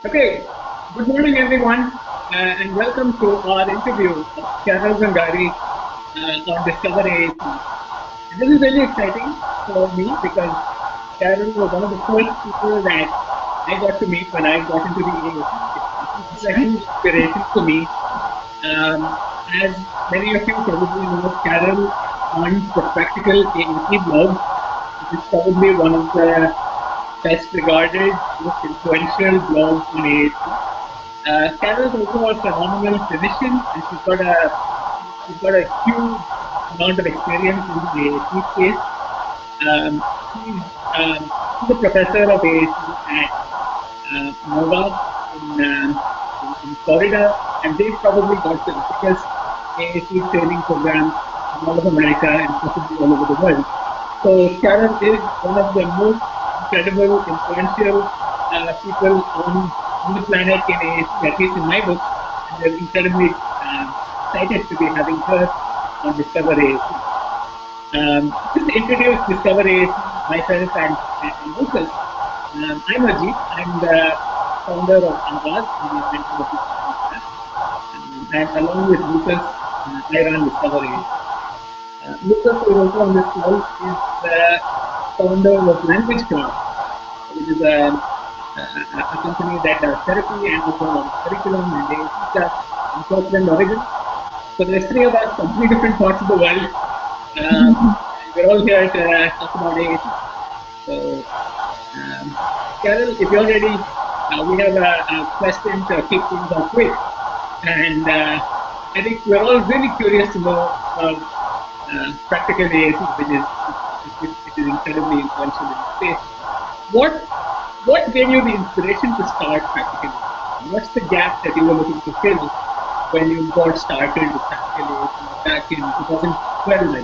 Okay, good morning everyone, and welcome to our interview of Carole Zangari on Discover AAC. And this is really exciting for me because Carole was one of the first people that I got to meet when I got into the AAC. She's a huge inspiration for me. As many of you probably know, Carole runs the Practical AAC blog, which is probably one of the best regarded, most influential blogs on AAC. Carol is also a phenomenal clinician, and she's got a huge amount of experience in the AAC space. She's a professor of AAC at Nova in Florida, and they've probably got the biggest AAC training program in all of America and possibly all over the world. So Carol is one of the most incredible, influential people on the planet in AAC, at least in my book, and we're incredibly excited to be having her on Discover AAC. Just to introduce Discover AAC, myself and Lucas, I'm Ajit. I'm the founder of Anwaz, and along with Lucas, I run Discover AAC. Lucas, who is also on this call, is the founder of Language Craft, which is a company that does therapy and also curriculum, and they teach us in Portland, Oregon. So there's three of us from three different parts of the world. We're all here to talk about AAC. So, Carol, if you're ready, we have a question to kick things off with. And I think we're all really curious to know Practical AAC, which is incredibly influential in the space. What gave you the inspiration to start Practical AAC? What's the gap that you were looking to fill when you got started with Practical AAC back in 2012, I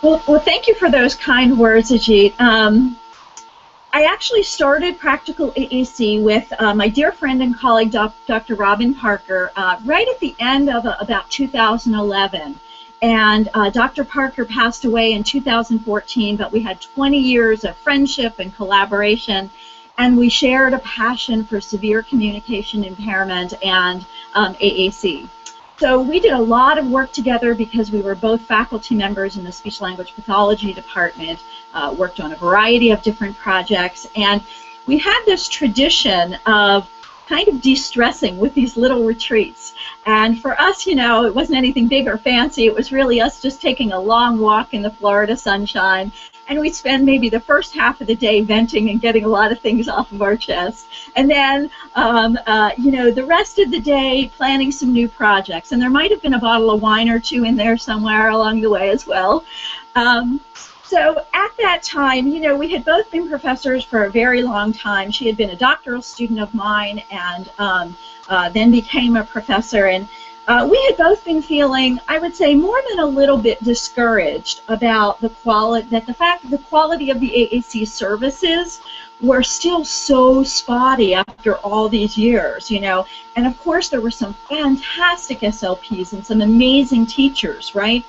think? Well, thank you for those kind words, Ajit. I actually started Practical AAC with my dear friend and colleague, Dr. Robin Parker, right at the end of about 2011. And Dr. Parker passed away in 2014, but we had 20 years of friendship and collaboration, and we shared a passion for severe communication impairment and AAC. So we did a lot of work together because we were both faculty members in the speech-language pathology department, worked on a variety of different projects, and we had this tradition of kind of de-stressing with these little retreats. And for us, you know, it wasn't anything big or fancy. It was really us just taking a long walk in the Florida sunshine, and we'd spend maybe the first half of the day venting and getting a lot of things off of our chest. And then, you know, the rest of the day planning some new projects. And there might have been a bottle of wine or two in there somewhere along the way as well. So at that time, you know, we had both been professors for a very long time. She had been a doctoral student of mine and then became a professor. And we had both been feeling, I would say, more than a little bit discouraged about the quality, the fact that the quality of the AAC services were still so spotty after all these years, you know. And of course, there were some fantastic SLPs and some amazing teachers, right?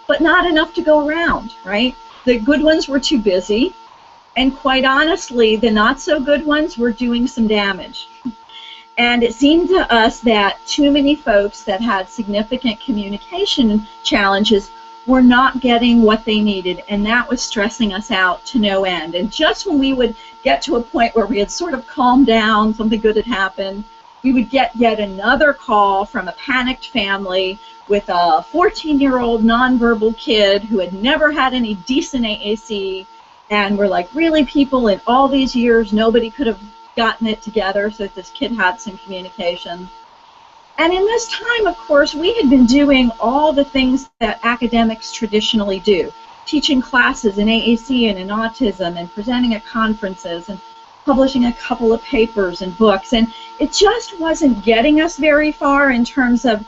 But not enough to go around, right? The good ones were too busy, and quite honestly, the not-so-good ones were doing some damage. And it seemed to us that too many folks that had significant communication challenges were not getting what they needed, and that was stressing us out to no end. And just when we would get to a point where we had sort of calmed down, something good had happened, we would get yet another call from a panicked family with a 14-year-old nonverbal kid who had never had any decent AAC, and we're like, really, people, in all these years, nobody could have gotten it together so that this kid had some communication. And in this time, of course, we had been doing all the things that academics traditionally do, teaching classes in AAC and in autism and presenting at conferences and publishing a couple of papers and books, and it just wasn't getting us very far in terms of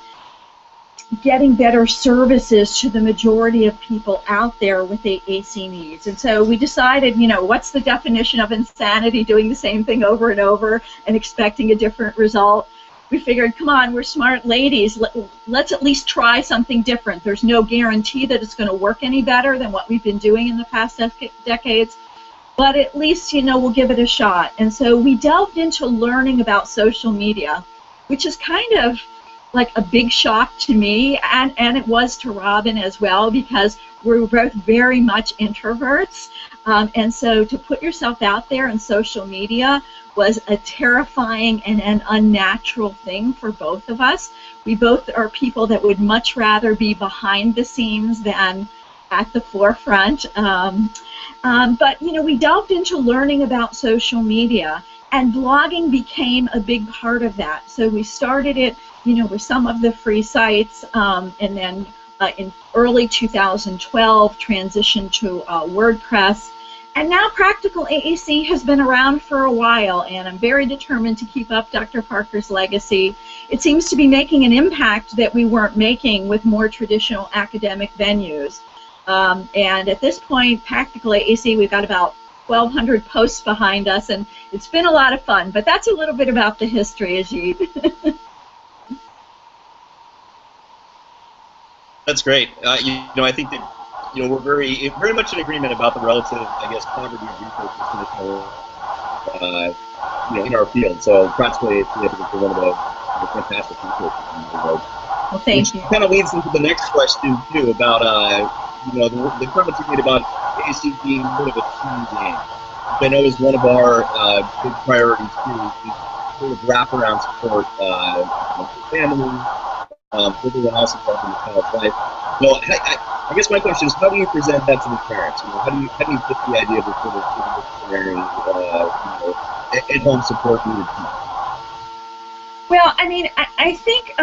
getting better services to the majority of people out there with AAC needs. And so we decided, you know, what's the definition of insanity, doing the same thing over and over and expecting a different result? We figured, come on, we're smart ladies, let's at least try something different. There's no guarantee that it's going to work any better than what we've been doing in the past decades, but at least, you know, we'll give it a shot. And so we delved into learning about social media, which is kind of like a big shock to me, and it was to Robin as well, because we're both very much introverts. And so to put yourself out there in social media was a terrifying and an unnatural thing for both of us. We both are people that would much rather be behind the scenes than at the forefront. But, you know, we delved into learning about social media, and blogging became a big part of that. So we started it, you know, with some of the free sites, and then in early 2012 transitioned to WordPress. And now Practical AAC has been around for a while, and I'm very determined to keep up Dr. Parker's legacy. It seems to be making an impact that we weren't making with more traditional academic venues. And at this point, Practical AAC, we've got about 1,200 posts behind us, and it's been a lot of fun. But that's a little bit about the history, Ajit. That's great. You know, I think that, you know, we're very much in agreement about the relative, I guess, poverty of resources you know, in our field. So practically, it's one of the fantastic resources in the world. Well, thank you. Which kind of leads into the next question too about you know, the comments you made about AAC being sort of a team game, which I know is one of our big priorities too. Is sort of wraparound support for families, everyone else involved in the child's life. So I guess my question is, how do you present that to the parents? You know, how do you get the idea of a sort of disciplinary, you know, at-home support needed? Well, I mean, I think,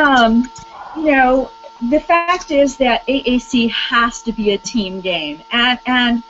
you know, the fact is that AAC has to be a team game, and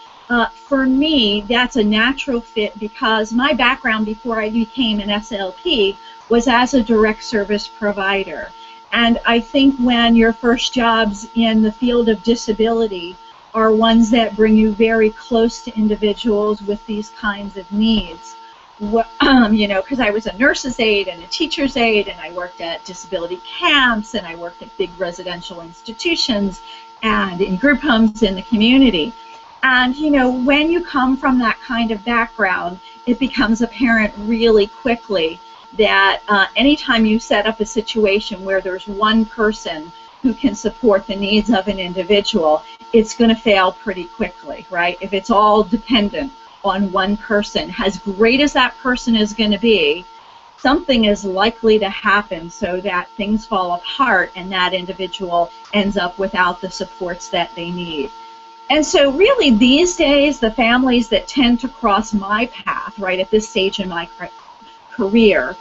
for me, that's a natural fit because my background before I became an SLP was as a direct service provider. And I think when your first jobs in the field of disability are ones that bring you very close to individuals with these kinds of needs, you know, because I was a nurse's aide and a teacher's aide, and I worked at disability camps, and I worked at big residential institutions and in group homes in the community. And, you know, when you come from that kind of background, it becomes apparent really quickly that anytime you set up a situation where there's one person who can support the needs of an individual, it's going to fail pretty quickly, right? If it's all dependent on one person, as great as that person is going to be, something is likely to happen so that things fall apart and that individual ends up without the supports that they need. And so really these days, the families that tend to cross my path, right, at this stage in my career,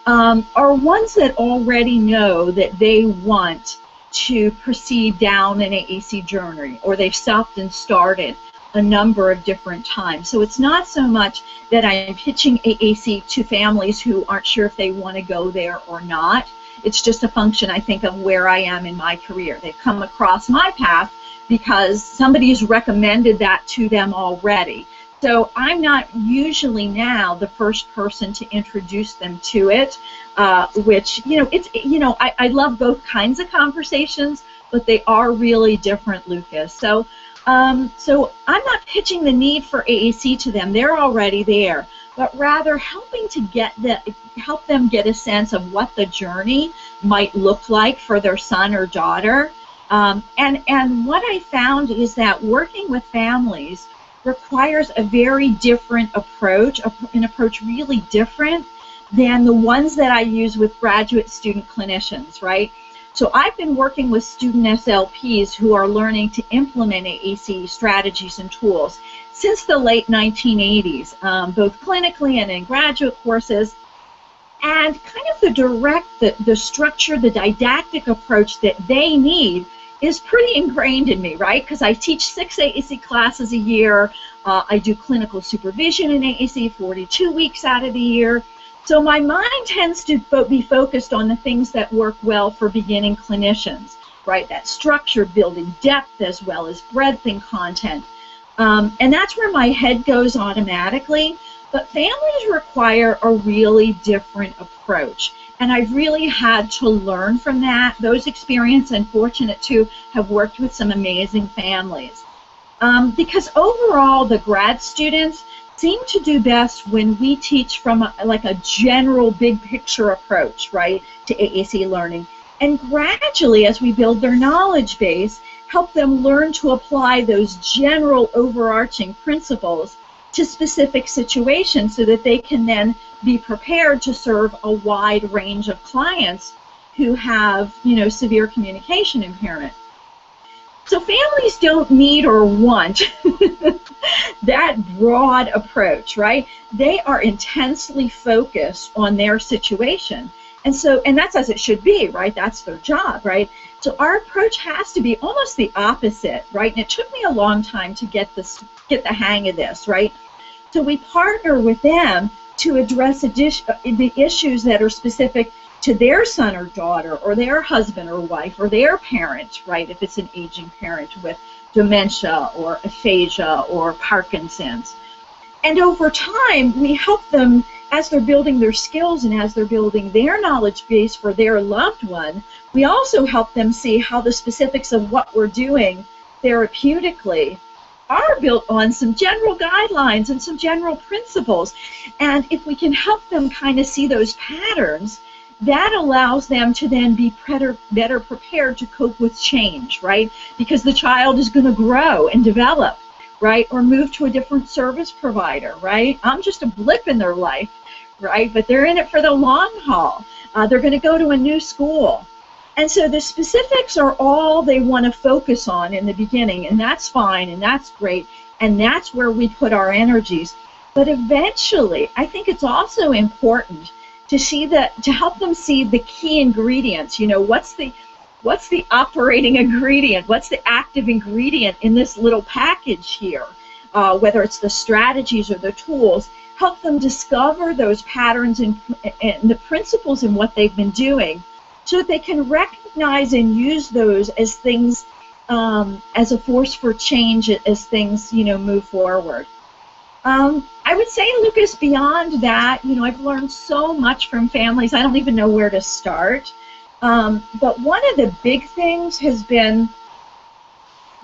are ones that already know that they want to proceed down an AAC journey, or they've stopped and started a number of different times. So it's not so much that I'm pitching AAC to families who aren't sure if they want to go there or not. It's just a function, I think, of where I am in my career. They've come across my path because somebody's recommended that to them already. So I'm not usually now the first person to introduce them to it, which, you know, it's, you know, I love both kinds of conversations, but they are really different, Lucas. So so I'm not pitching the need for AAC to them. They're already there, but rather helping to help them get a sense of what the journey might look like for their son or daughter. And what I found is that working with families requires a very different approach, an approach really different than the ones that I use with graduate student clinicians, right? So I've been working with student SLPs who are learning to implement AAC strategies and tools since the late 1980s, both clinically and in graduate courses. And kind of the structure, the didactic approach that they need is pretty ingrained in me, right? Because I teach 6 AAC classes a year. I do clinical supervision in AAC 42 weeks out of the year. So my mind tends to be focused on the things that work well for beginning clinicians, right? That structure, building depth as well as breadth in content. And that's where my head goes automatically. But families require a really different approach. And I've really had to learn from that. Those experiences, I'm fortunate to have worked with some amazing families. Because overall, the grad students, seem to do best when we teach from like a general big picture approach, right, to AAC learning. And gradually, as we build their knowledge base, help them learn to apply those general overarching principles to specific situations so that they can then be prepared to serve a wide range of clients who have, severe communication impairment. So families don't need or want that broad approach, right? They are intensely focused on their situation. And that's as it should be, right? That's their job, right? So our approach has to be almost the opposite, right? And it took me a long time to get the hang of this, right? So we partner with them to address the issues that are specific to their son or daughter or their husband or wife or their parent, right, if it's an aging parent with dementia or aphasia or Parkinson's. And over time, we help them as they're building their skills and as they're building their knowledge base for their loved one. We also help them see how the specifics of what we're doing therapeutically are built on some general guidelines and some general principles. And if we can help them kind of see those patterns, that allows them to then be better prepared to cope with change, right? Because the child is going to grow and develop, right? Or move to a different service provider, right? I'm just a blip in their life, right? But they're in it for the long haul. They're going to go to a new school. And so the specifics are all they want to focus on in the beginning, and that's fine, and that's great, and that's where we put our energies. But eventually, I think it's also important to help them see the key ingredients. What's the operating ingredient? What's the active ingredient in this little package here? Whether it's the strategies or the tools, help them discover those patterns and the principles in what they've been doing, so that they can recognize and use those as things, as a force for change as things, move forward. I would say, Lucas, beyond that, I've learned so much from families, I don't even know where to start. But one of the big things has been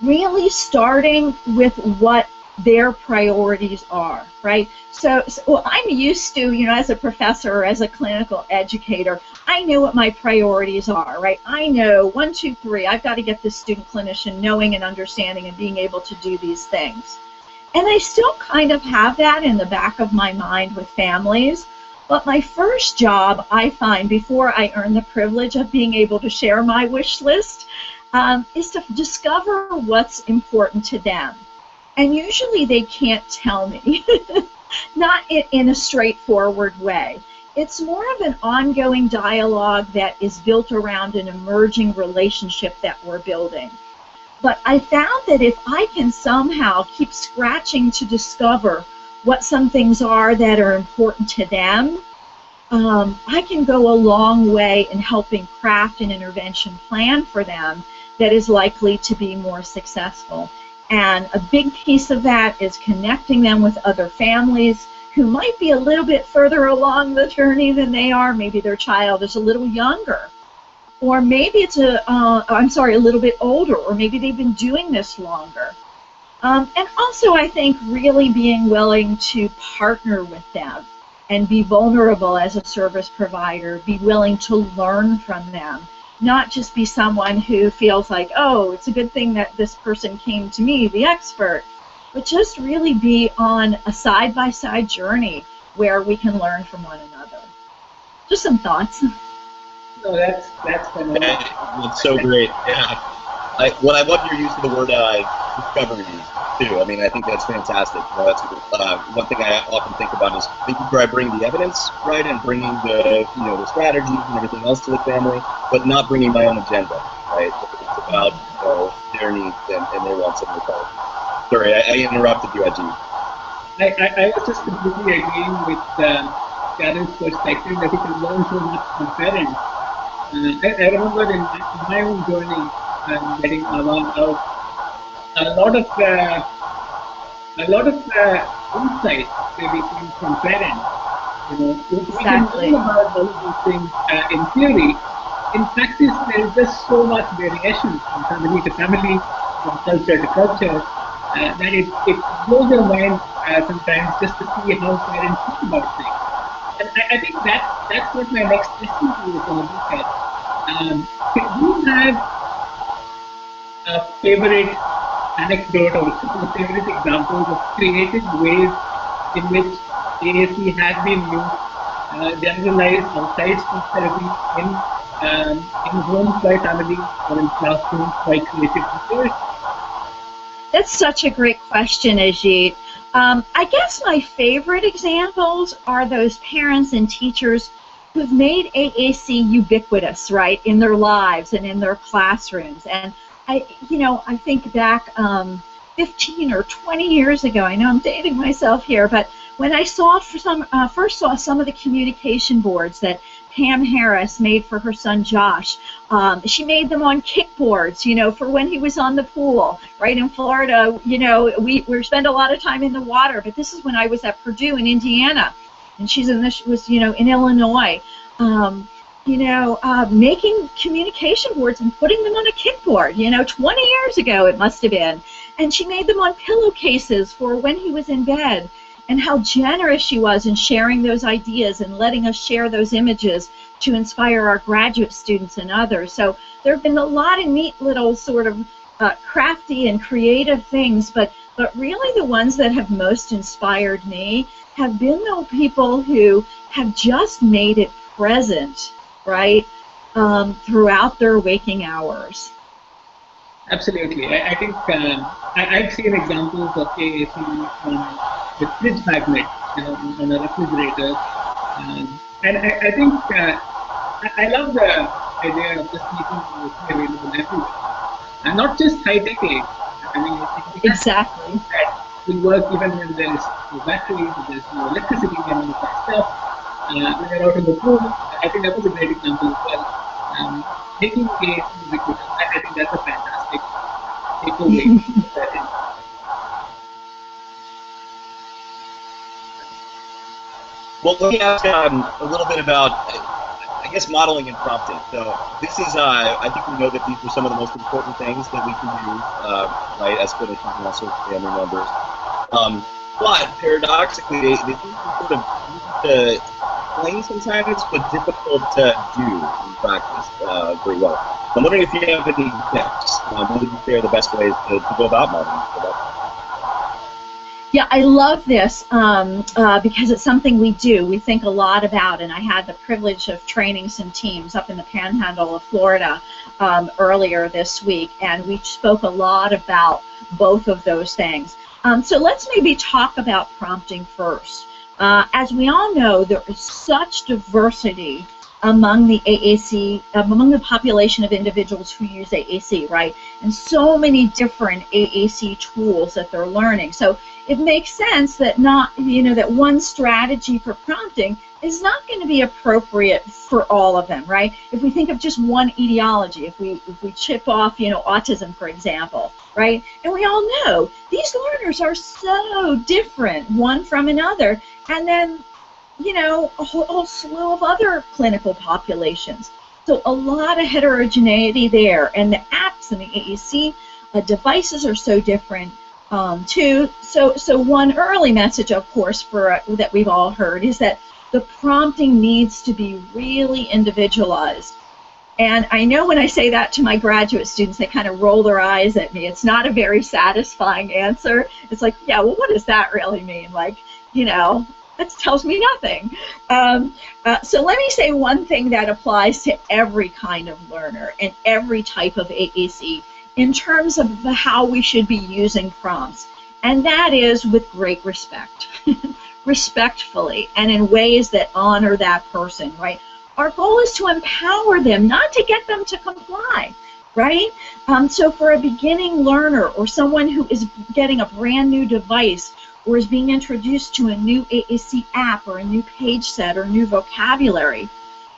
really starting with what their priorities are, right? So I'm used to, as a professor or as a clinical educator, I know what my priorities are, right? I know 1, 2, 3, I've got to get this student clinician knowing and understanding and being able to do these things. And I still kind of have that in the back of my mind with families. But my first job, I find, before I earn the privilege of being able to share my wish list, is to discover what's important to them. And usually they can't tell me, not in a straightforward way. It's more of an ongoing dialogue that is built around an emerging relationship that we're building. But I found that if I can somehow keep scratching to discover what some things are that are important to them, I can go a long way in helping craft an intervention plan for them that is likely to be more successful. And a big piece of that is connecting them with other families who might be a little bit further along the journey than they are. Maybe their child is a little younger. Or maybe it's a little bit older, or maybe they've been doing this longer. And also, I think, really being willing to partner with them and be vulnerable as a service provider, be willing to learn from them, not just be someone who feels like, oh, it's a good thing that this person came to me, the expert, but just really be on a side-by-side journey where we can learn from one another. Just some thoughts. No, that's phenomenal. That's so great. Yeah. I love your use of the word discovery too. I mean, I think that's fantastic. That's one thing I often think about is making sure I bring the evidence, right, and bringing the the strategies and everything else to the family, but not bringing my own agenda, right? It's about their needs and their wants and their goals. Sorry, I interrupted you, Ajit. I was just completely agreeing with Karen's perspective that we can learn so much from parents. I remember in my own journey, getting along out, a lot of insight maybe came from parents. Exactly. We can learn about all of these things in theory. In practice, there is just so much variation from family to family, from culture to culture. that it blows your mind sometimes just to see how parents think about things. And I think that's what my next question to you is going to look at. Do you have a favorite anecdote or favorite examples of creative ways in which AAC has been used, generalized outside speech therapy in homes by families or in classrooms by creative teachers? That's such a great question, Ajit. I guess my favorite examples are those parents and teachers who've made AAC ubiquitous, right, in their lives and in their classrooms. And I think back 15 or 20 years ago, I know I'm dating myself here, but when I saw first saw some of the communication boards that Pam Harris made for her son Josh. She made them on kickboards, for when he was on the pool, right? In Florida, we spend a lot of time in the water, but this is when I was at Purdue in Indiana, and was in Illinois. Making communication boards and putting them on a kickboard, 20 years ago it must have been. And she made them on pillowcases for when he was in bed. And how generous she was in sharing those ideas and letting us share those images to inspire our graduate students and others. So there have been a lot of neat little sort of crafty and creative things, but really the ones that have most inspired me have been the people who have just made it present, right, throughout their waking hours. Absolutely. I think I've seen examples of AAC with fridge magnet, on a refrigerator, and I think I love the idea of just making it available everywhere, and not just high-tech aid. I mean, Exactly. That will work even when there's no batteries, there's no electricity, and all of that stuff. When you're out in the pool, I think that was a great example as well. Making AAC ubiquitous, I think that's a fantastic takeaway. Well, let me ask a little bit about, I guess, modeling and prompting. So this is, I think we know that these are some of the most important things that we can do, right, as clinicians and also family members. But paradoxically, they seem sort of easy to explain sometimes, but difficult to do in practice very well. I'm wondering if you have any tips. What would you say are the best ways to go about modeling? Yeah, I love this because it's something we do. We think a lot about, and I had the privilege of training some teams up in the Panhandle of Florida earlier this week, and we spoke a lot about both of those things. So let's maybe talk about prompting first. As we all know, there is such diversity among the AAC, among the population of individuals who use AAC, right? And so many different AAC tools that they're learning. So it makes sense that that one strategy for prompting is not going to be appropriate for all of them, right? If we think of just one etiology, if we chip off, autism, for example, right? And we all know these learners are so different one from another, and then a whole slew of other clinical populations. So a lot of heterogeneity there, and the apps and the AAC devices are so different too. So one early message, of course, that we've all heard is that the prompting needs to be really individualized. And I know when I say that to my graduate students, they kind of roll their eyes at me. It's not a very satisfying answer. It's like, yeah, well, what does that really mean? Like, that tells me nothing. So let me say one thing that applies to every kind of learner and every type of AAC in terms of how we should be using prompts, and that is with great respect, respectfully, and in ways that honor that person, right? Our goal is to empower them, not to get them to comply, right? So for a beginning learner or someone who is getting a brand new device or is being introduced to a new AAC app or a new page set or new vocabulary,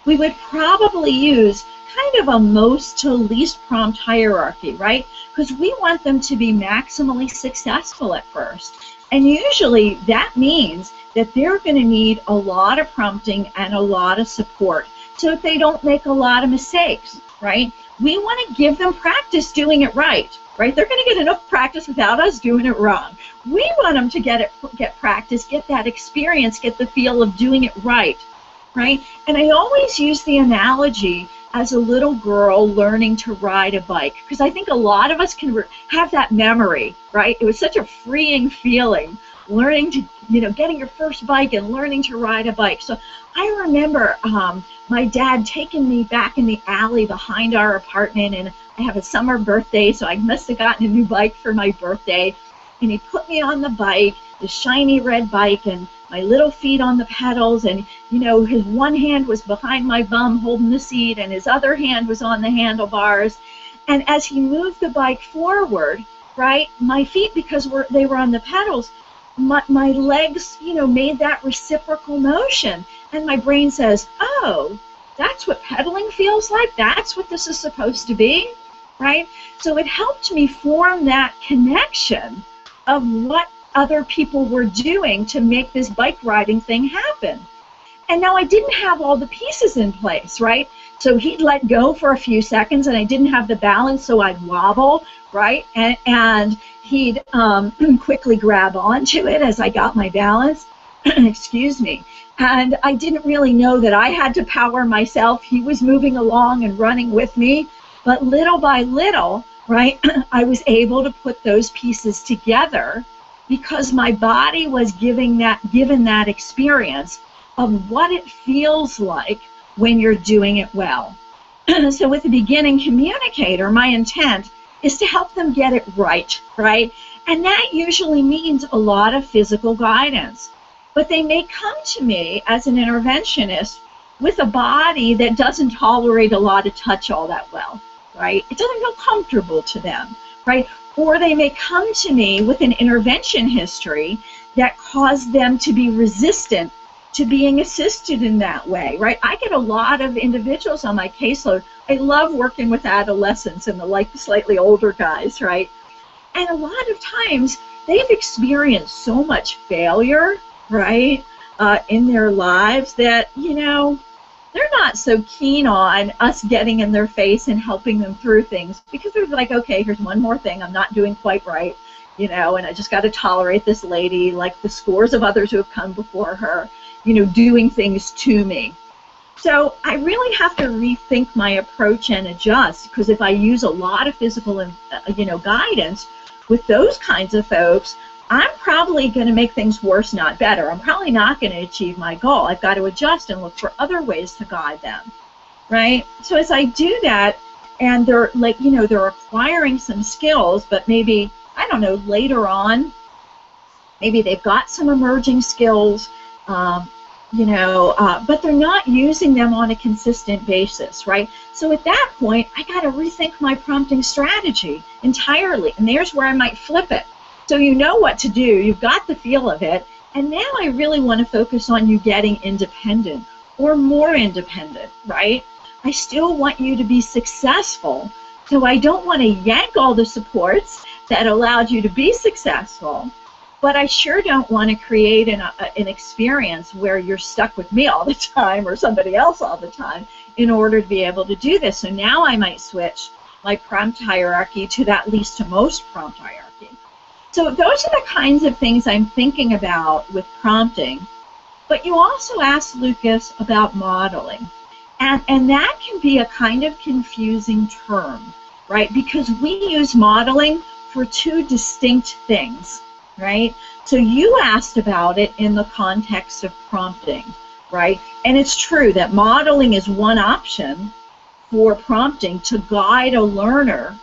we would probably use kind of a most to least prompt hierarchy, right? Because we want them to be maximally successful at first. And usually that means that they're going to need a lot of prompting and a lot of support so that they don't make a lot of mistakes, right? we want to give them practice doing it right. Right? They're going to get enough practice without us doing it wrong. We want them to get practice, get that experience, get the feel of doing it right. Right? And I always use the analogy as a little girl learning to ride a bike, because I think a lot of us can have that memory, right? It was such a freeing feeling, learning to, getting your first bike and learning to ride a bike. So I remember my dad taking me back in the alley behind our apartment, and I have a summer birthday, so I must have gotten a new bike for my birthday, and he put me on the bike, the shiny red bike, and my little feet on the pedals, and his one hand was behind my bum holding the seat, and his other hand was on the handlebars. And as he moved the bike forward, right, my feet, because they were on the pedals, my legs, made that reciprocal motion, and my brain says, oh, that's what pedaling feels like? That's what this is supposed to be, right? So it helped me form that connection of what other people were doing to make this bike riding thing happen. And now I didn't have all the pieces in place, right? So he'd let go for a few seconds, and I didn't have the balance, so I'd wobble, right? And he'd quickly grab onto it as I got my balance. Excuse me. And I didn't really know that I had to power myself. He was moving along and running with me. But little by little, right, I was able to put those pieces together because my body was given that experience of what it feels like when you're doing it well. So with the beginning communicator, my intent is to help them get it right, right? And that usually means a lot of physical guidance. But they may come to me as an interventionist with a body that doesn't tolerate a lot of touch all that well, right? It doesn't feel comfortable to them, right? Or they may come to me with an intervention history that caused them to be resistant to being assisted in that way, right? I get a lot of individuals on my caseload. I love working with adolescents and the slightly older guys, right? And a lot of times they've experienced so much failure, right, in their lives that, they're not so keen on us getting in their face and helping them through things because they're like, okay, here's one more thing I'm not doing quite right, and I just got to tolerate this lady like the scores of others who have come before her, doing things to me. So I really have to rethink my approach and adjust, because if I use a lot of physical, guidance with those kinds of folks, I'm probably going to make things worse, not better. I'm probably not going to achieve my goal. I've got to adjust and look for other ways to guide them, right? So as I do that, and they're they're acquiring some skills, but maybe, I don't know, later on, maybe they've got some emerging skills, but they're not using them on a consistent basis, right? So at that point, I got to rethink my prompting strategy entirely, and there's where I might flip it. So you know what to do, you've got the feel of it, and now I really want to focus on you getting independent or more independent, right? I still want you to be successful, so I don't want to yank all the supports that allowed you to be successful, but I sure don't want to create an experience where you're stuck with me all the time or somebody else all the time in order to be able to do this. So now I might switch my prompt hierarchy to that least to most prompt hierarchy. So those are the kinds of things I'm thinking about with prompting. But you also asked, Lucas, about modeling. And that can be a kind of confusing term, right? Because we use modeling for two distinct things, right? So you asked about it in the context of prompting, right? And it's true that modeling is one option for prompting to guide a learner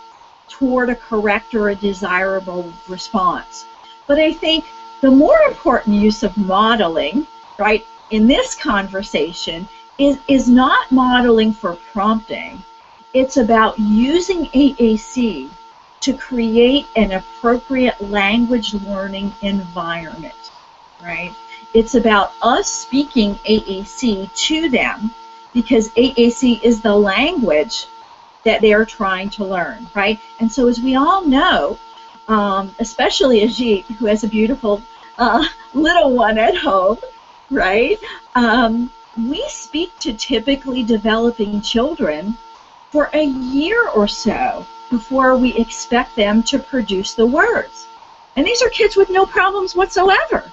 toward a correct or a desirable response. But I think the more important use of modeling, right, in this conversation is not modeling for prompting. It's about using AAC to create an appropriate language learning environment, right? It's about us speaking AAC to them because AAC is the language that they're trying to learn, right? And so as we all know, especially Ajit, who has a beautiful little one at home, right? We speak to typically developing children for a year or so before we expect them to produce the words. And these are kids with no problems whatsoever,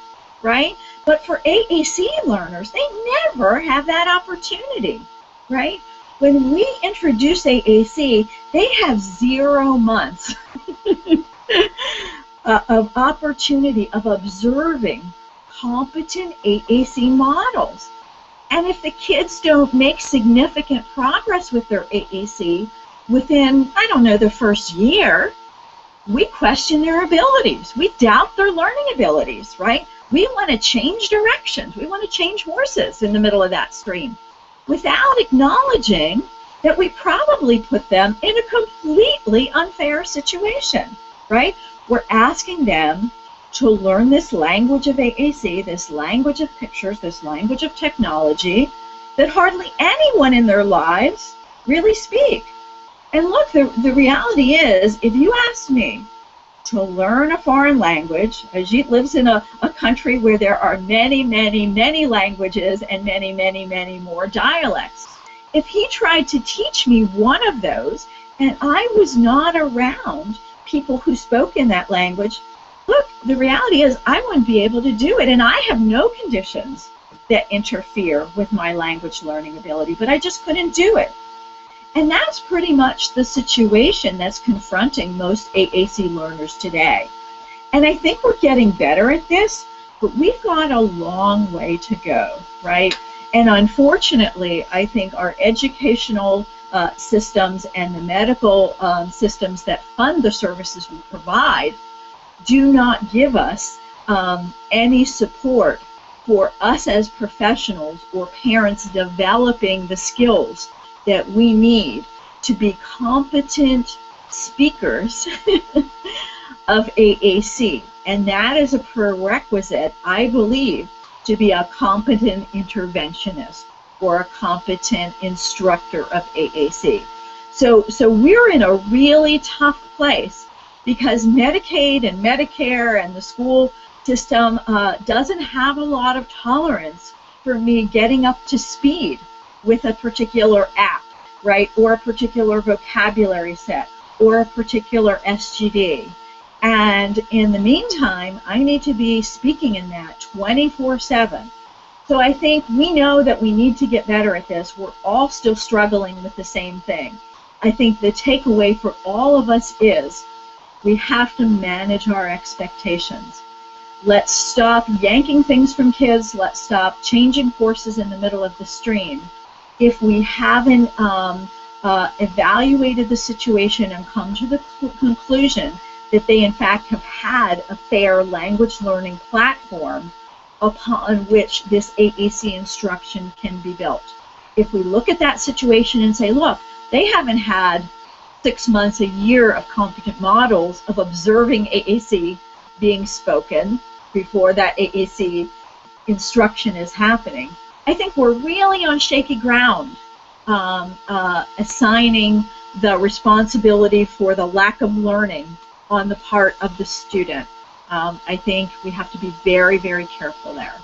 right? But for AAC learners, they never have that opportunity, right? When we introduce AAC, they have 0 months of opportunity of observing competent AAC models. And if the kids don't make significant progress with their AAC within, I don't know, the first year, we question their abilities. We doubt their learning abilities, right? We want to change directions. We want to change horses in the middle of that stream without acknowledging that we probably put them in a completely unfair situation, right? We're asking them to learn this language of AAC, this language of pictures, this language of technology that hardly anyone in their lives really speak. And look, the reality is, if you ask me to learn a foreign language, Ajit lives in a country where there are many, many, many languages and many, many, many more dialects. If he tried to teach me one of those and I was not around people who spoke in that language, look, the reality is I wouldn't be able to do it, and I have no conditions that interfere with my language learning ability, but I just couldn't do it. And that's pretty much the situation that's confronting most AAC learners today. And I think we're getting better at this, but we've got a long way to go, right? And unfortunately, I think our educational systems and the medical systems that fund the services we provide do not give us any support for us as professionals or parents developing the skills that we need to be competent speakers of AAC. And that is a prerequisite, I believe, to be a competent interventionist or a competent instructor of AAC. So we're in a really tough place because Medicaid and Medicare and the school system doesn't have a lot of tolerance for me getting up to speed with a particular app, right, or a particular vocabulary set, or a particular SGD. And in the meantime, I need to be speaking in that 24/7. So I think we know that we need to get better at this. We're all still struggling with the same thing. I think the takeaway for all of us is we have to manage our expectations. Let's stop yanking things from kids. Let's stop changing horses in the middle of the stream. If we haven't evaluated the situation and come to the conclusion that they in fact have had a fair language learning platform upon which this AAC instruction can be built. If we look at that situation and say, look, they haven't had 6 months, a year of competent models of observing AAC being spoken before that AAC instruction is happening, I think we're really on shaky ground assigning the responsibility for the lack of learning on the part of the student. I think we have to be very, very careful there.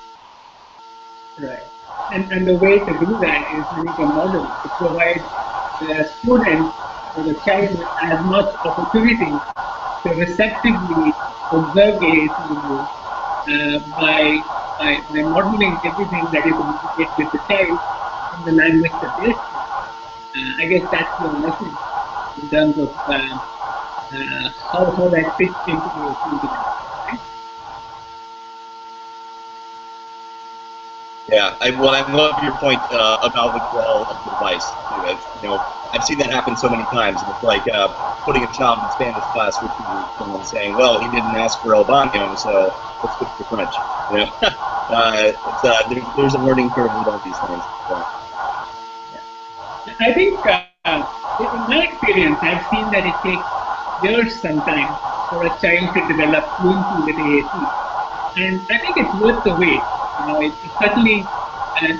Right. And the way to do that is to make a model to provide the student or the child as much opportunity to receptively observe AAC by modeling everything that you communicate with the child in the language that they speak. I guess that's the message in terms of how that fits into your thinking. Right? Yeah, I love your point about withdrawal of the device. You know, I've seen that happen so many times. And it's like putting a child in Spanish class with you and saying, "Well, he didn't ask for El Baño, so let's switch to French." You know, there's a learning curve with all these things. So. I think, in my experience, I've seen that it takes years sometimes for a child to develop fluency with AAC. And I think it's worth the wait. You know, it's certainly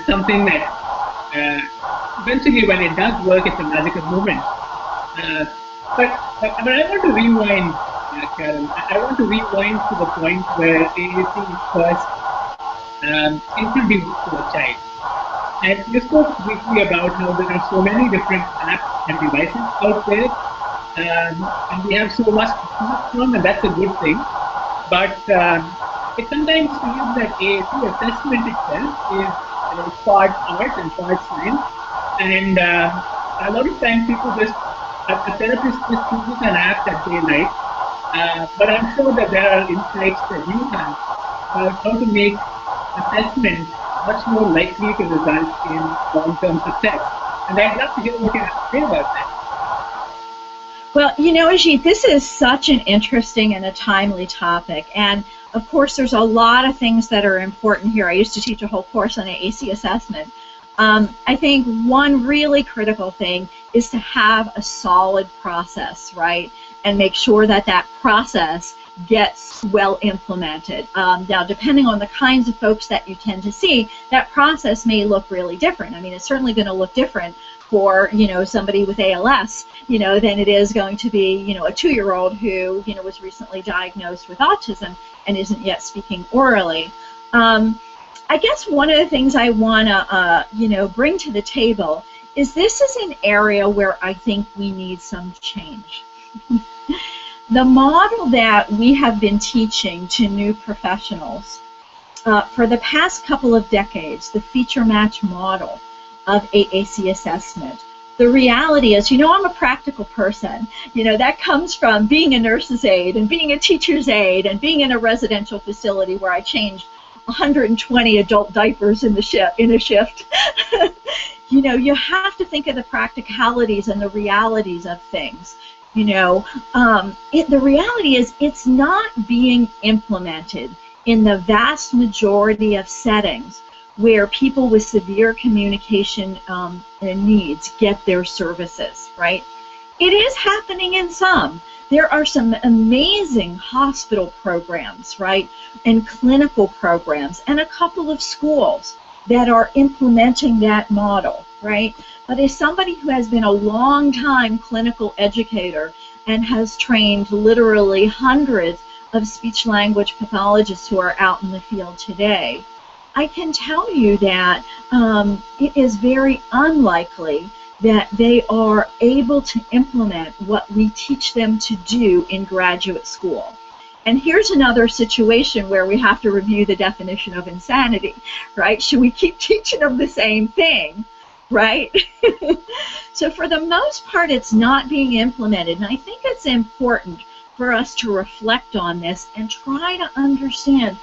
something that eventually when it does work, it's a magical moment. But I want to rewind, Carole. I want to rewind to the point where AAC is first introduced to a child. And you spoke briefly about how there are so many different apps and devices out there, and we have so much to choose from, and that's a good thing. But it sometimes feels that AAC assessment itself is part art and part science, and a lot of times people just, a therapist just chooses an app that they like. But I'm sure that there are insights that you have about how to make assessment much more likely to result in long-term success. And I'd love to hear what you have to say about that. Well, you know, Ajit, this is such an interesting and a timely topic. And of course, there's a lot of things that are important here. I used to teach a whole course on AAC assessment. I think one really critical thing is to have a solid process, right? And make sure that that process gets well implemented. Now, depending on the kinds of folks that you tend to see, that process may look really different. I mean, it's certainly going to look different for, you know, somebody with ALS, you know, than it is going to be, you know, a 2-year-old who, you know, was recently diagnosed with autism and isn't yet speaking orally. I guess one of the things I want to, you know, bring to the table is this is an area where I think we need some change. The model that we have been teaching to new professionals for the past couple of decades, the feature match model of AAC assessment, the reality is, you know, I'm a practical person. You know, that comes from being a nurse's aide and being a teacher's aide and being in a residential facility where I changed 120 adult diapers in a shift. You know, you have to think of the practicalities and the realities of things. You know, the reality is it's not being implemented in the vast majority of settings where people with severe communication needs get their services, right? It is happening in some. There are some amazing hospital programs, right, and clinical programs, and a couple of schools that are implementing that model, right? But as somebody who has been a long-time clinical educator and has trained literally hundreds of speech-language pathologists who are out in the field today, I can tell you that it is very unlikely that they are able to implement what we teach them to do in graduate school. And here's another situation where we have to review the definition of insanity, right? Should we keep teaching them the same thing, right? So for the most part, it's not being implemented. And I think it's important for us to reflect on this and try to understand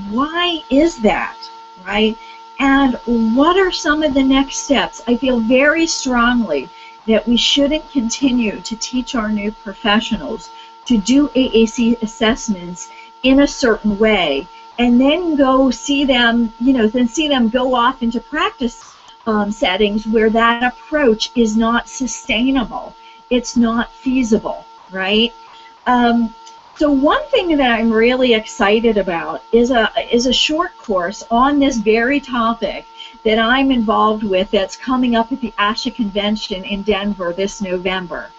why is that, right? And what are some of the next steps? I feel very strongly that we shouldn't continue to teach our new professionals to do AAC assessments in a certain way and then go see them, you know, then see them go off into practice settings where that approach is not sustainable. It's not feasible, right? So one thing that I'm really excited about is a short course on this very topic that I'm involved with that's coming up at the ASHA convention in Denver this November.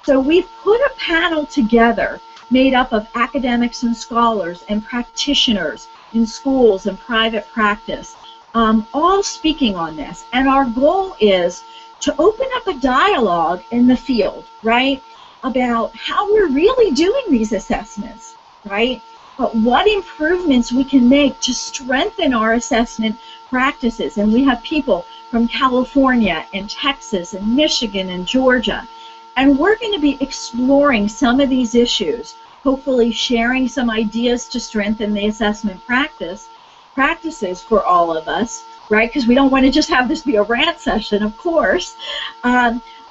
So we've put a panel together made up of academics and scholars and practitioners in schools and private practice, all speaking on this. And our goal is to open up a dialogue in the field, right, about how we're really doing these assessments, right? But what improvements we can make to strengthen our assessment practices. And we have people from California and Texas and Michigan and Georgia. And we're going to be exploring some of these issues, hopefully sharing some ideas to strengthen the assessment practices for all of us, right? Because we don't want to just have this be a rant session, of course.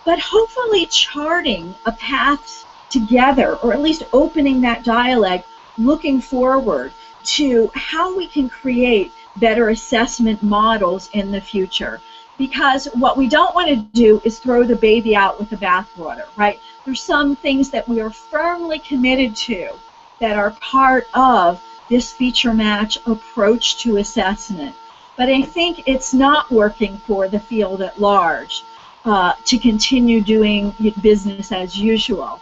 But hopefully charting a path together, or at least opening that dialogue, looking forward to how we can create better assessment models in the future. Because what we don't want to do is throw the baby out with the bathwater, right? There's some things that we are firmly committed to that are part of this feature match approach to assessment. But I think it's not working for the field at large to continue doing business as usual.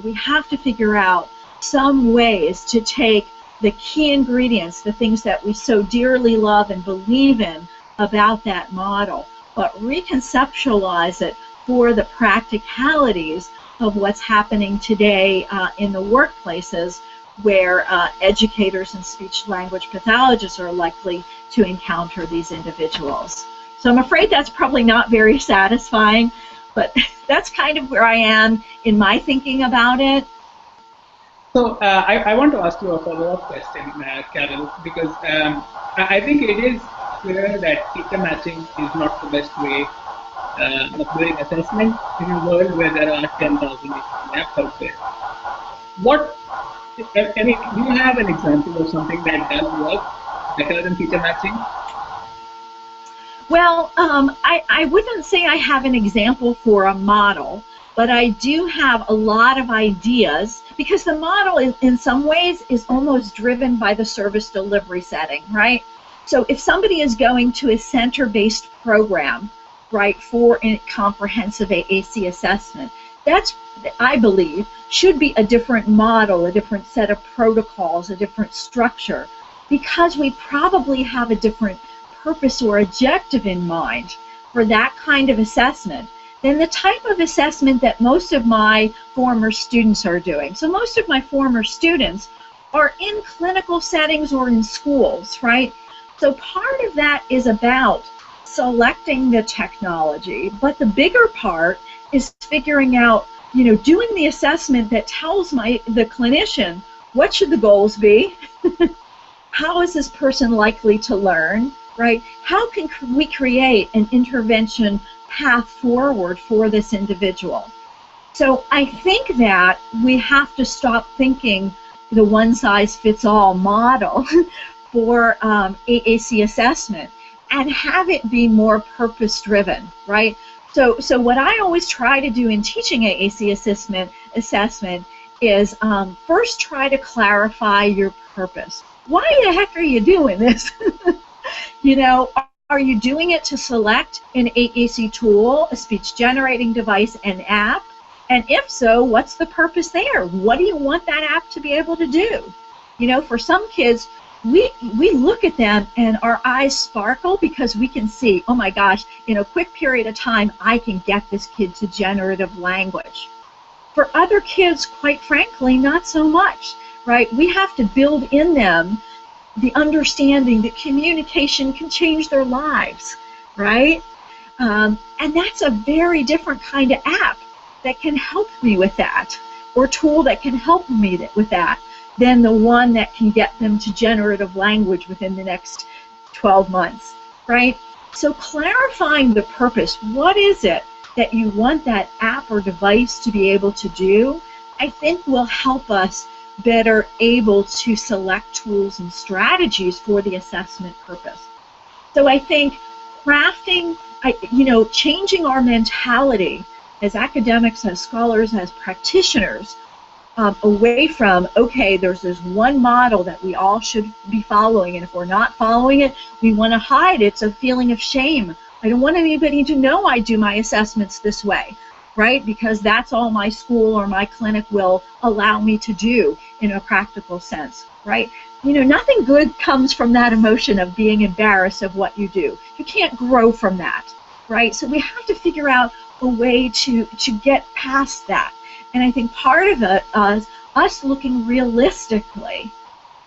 We have to figure out some ways to take the key ingredients, the things that we so dearly love and believe in about that model, but reconceptualize it for the practicalities of what's happening today in the workplaces where educators and speech-language pathologists are likely to encounter these individuals. So I'm afraid that's probably not very satisfying, but that's kind of where I am in my thinking about it. So I want to ask you a follow-up question, Carole, because I think it is clear that teacher matching is not the best way of doing assessment in a world where there are 10,000 apps out there. I mean, do you have an example of something that does work better than teacher matching? Well, I wouldn't say I have an example for a model, but I do have a lot of ideas, because the model in some ways is almost driven by the service delivery setting, right? So if somebody is going to a center-based program, right, for a comprehensive AAC assessment, that's, I believe, should be a different model, a different set of protocols, a different structure, because we probably have a different purpose or objective in mind for that kind of assessment than the type of assessment that most of my former students are doing. So most of my former students are in clinical settings or in schools, right? So part of that is about selecting the technology, but the bigger part is figuring out, you know, doing the assessment that tells the clinician what should the goals be, how is this person likely to learn, right? How can we create an intervention path forward for this individual? So I think that we have to stop thinking the one-size-fits-all model for AAC assessment and have it be more purpose-driven, right? So what I always try to do in teaching AAC assessment is first try to clarify your purpose. Why the heck are you doing this? You know, are you doing it to select an AAC tool, a speech generating device, an app? And if so, what's the purpose there? What do you want that app to be able to do? You know, for some kids, we look at them and our eyes sparkle because we can see, oh my gosh, in a quick period of time, I can get this kid to generative language. For other kids, quite frankly, not so much, right? We have to build in them the understanding that communication can change their lives, right? And that's a very different kind of app that can help me with that, or tool that can help me with that, than the one that can get them to generative language within the next 12 months, right? So clarifying the purpose, what is it that you want that app or device to be able to do, I think will help us better able to select tools and strategies for the assessment purpose. So I think crafting, changing our mentality as academics, as scholars, as practitioners, away from, okay, there's this one model that we all should be following, and if we're not following it, we want to hide. It's a feeling of shame. I don't want anybody to know I do my assessments this way, right? Because that's all my school or my clinic will allow me to do in a practical sense, right? You know, nothing good comes from that emotion of being embarrassed of what you do. You can't grow from that, right? So we have to figure out a way to get past that. And I think part of it is us looking realistically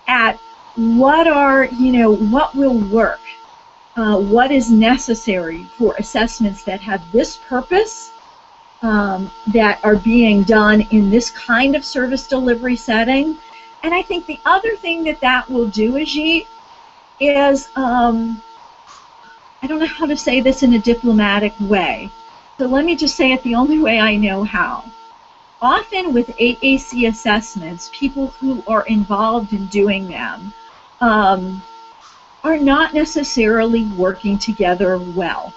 at what will work, what is necessary for assessments that have this purpose, that are being done in this kind of service delivery setting. And I think the other thing that will do, Ajit, is, I don't know how to say this in a diplomatic way, so let me just say it the only way I know how. Often with AAC assessments, people who are involved in doing them are not necessarily working together well,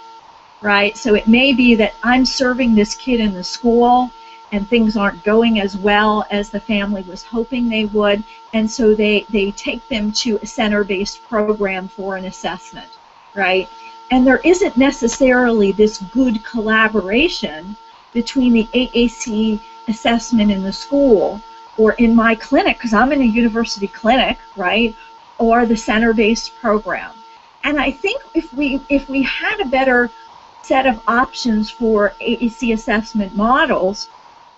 right? So it may be that I'm serving this kid in the school and things aren't going as well as the family was hoping they would, and so they take them to a center-based program for an assessment, right? And there isn't necessarily this good collaboration between the AAC assessment in the school or in my clinic, because I'm in a university clinic, right, or the center-based program. And I think if we had a better set of options for AAC assessment models,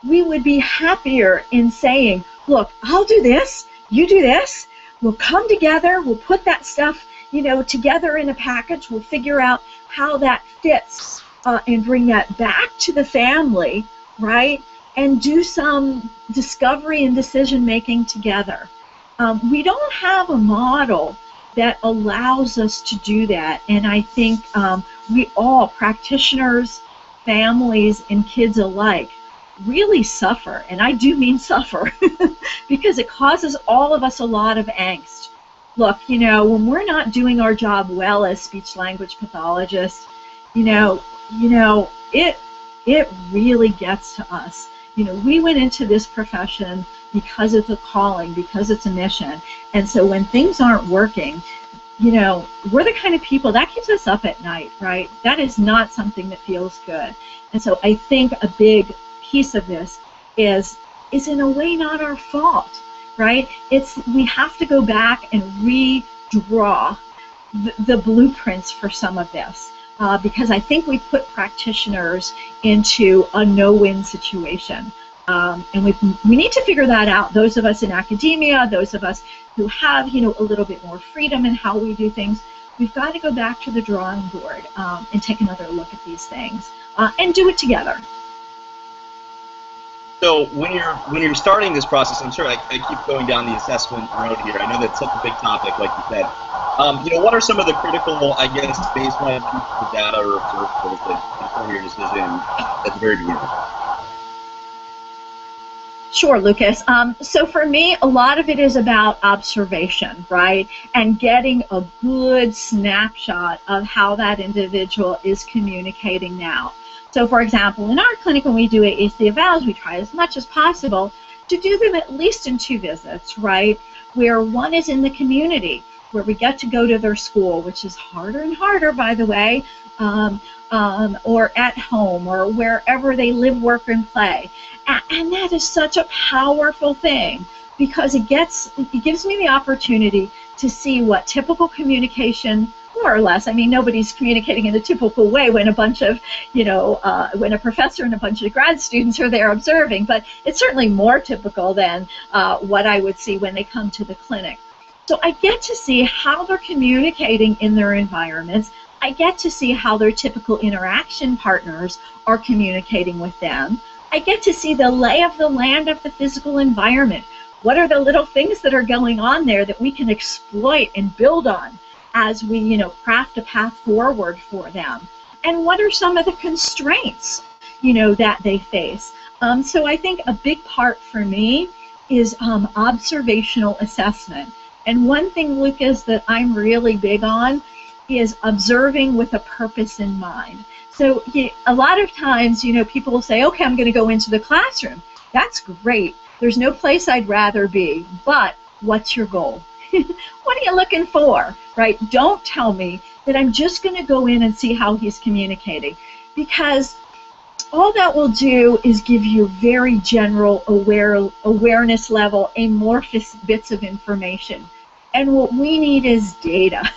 we would be happier in saying, look, I'll do this, you do this, we'll come together, we'll put that stuff, you know, together in a package, we'll figure out how that fits and bring that back to the family, right, and do some discovery and decision making together. We don't have a model that allows us to do that, and I think we all, practitioners, families, and kids alike, really suffer, and I do mean suffer, because it causes all of us a lot of angst. Look, you know, when we're not doing our job well as speech-language pathologists, you know, it really gets to us. You know, we went into this profession because it's a calling, because it's a mission, and so when things aren't working, you know, we're the kind of people that keeps us up at night, right? That is not something that feels good, and so I think a big piece of this is in a way not our fault, right? We have to go back and redraw the blueprints for some of this, because I think we put practitioners into a no-win situation, and we need to figure that out. Those of us in academia, those of us who have, you know, a little bit more freedom in how we do things, we've got to go back to the drawing board and take another look at these things and do it together. So when you're starting this process, I'm sure I keep going down the assessment road here. I know that's such a big topic, like you said. You know, what are some of the critical, I guess, baseline pieces of data or observables that inform your decision at the very beginning? Sure, Lucas. So for me, a lot of it is about observation, right? And getting a good snapshot of how that individual is communicating now. So for example, in our clinic, when we do AAC evals, we try as much as possible to do them at least in 2 visits, right? Where one is in the community, where we get to go to their school, which is harder and harder, by the way, or at home, or wherever they live, work, and play. And that is such a powerful thing, because it gives me the opportunity to see what typical communication, more or less, I mean, nobody's communicating in a typical way when a bunch of, you know, when a professor and a bunch of grad students are there observing, but it's certainly more typical than what I would see when they come to the clinic. So I get to see how they're communicating in their environments. I get to see how their typical interaction partners are communicating with them. I get to see the lay of the land of the physical environment. What are the little things that are going on there that we can exploit and build on as we, you know, craft a path forward for them? And what are some of the constraints, you know, that they face? So I think a big part for me is observational assessment. And one thing, Lucas, that I'm really big on is observing with a purpose in mind. So a lot of times, you know, people will say, okay, I'm going to go into the classroom. That's great. There's no place I'd rather be. But what's your goal? What are you looking for, right? Don't tell me that I'm just going to go in and see how he's communicating, because all that will do is give you very general awareness level, amorphous bits of information. And what we need is data,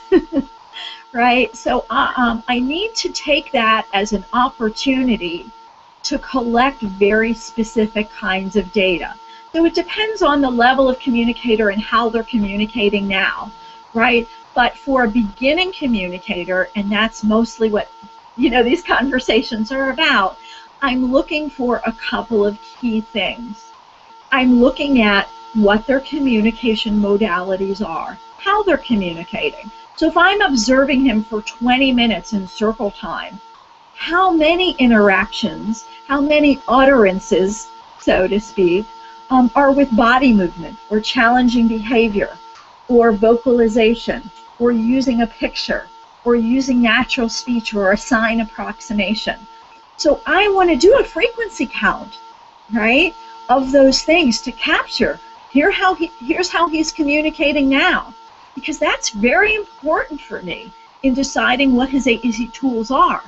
right? So I need to take that as an opportunity to collect very specific kinds of data. So it depends on the level of communicator and how they're communicating now, right? But for a beginning communicator, and that's mostly what, you know, these conversations are about, I'm looking for a couple of key things. I'm looking at what their communication modalities are, how they're communicating. So if I'm observing him for 20 minutes in circle time, how many interactions, how many utterances, so to speak, are with body movement or challenging behavior or vocalization or using a picture or using natural speech or a sign approximation. So I want to do a frequency count, right, of those things to capture. Here's how he's communicating now, because that's very important for me in deciding what his AAC tools are.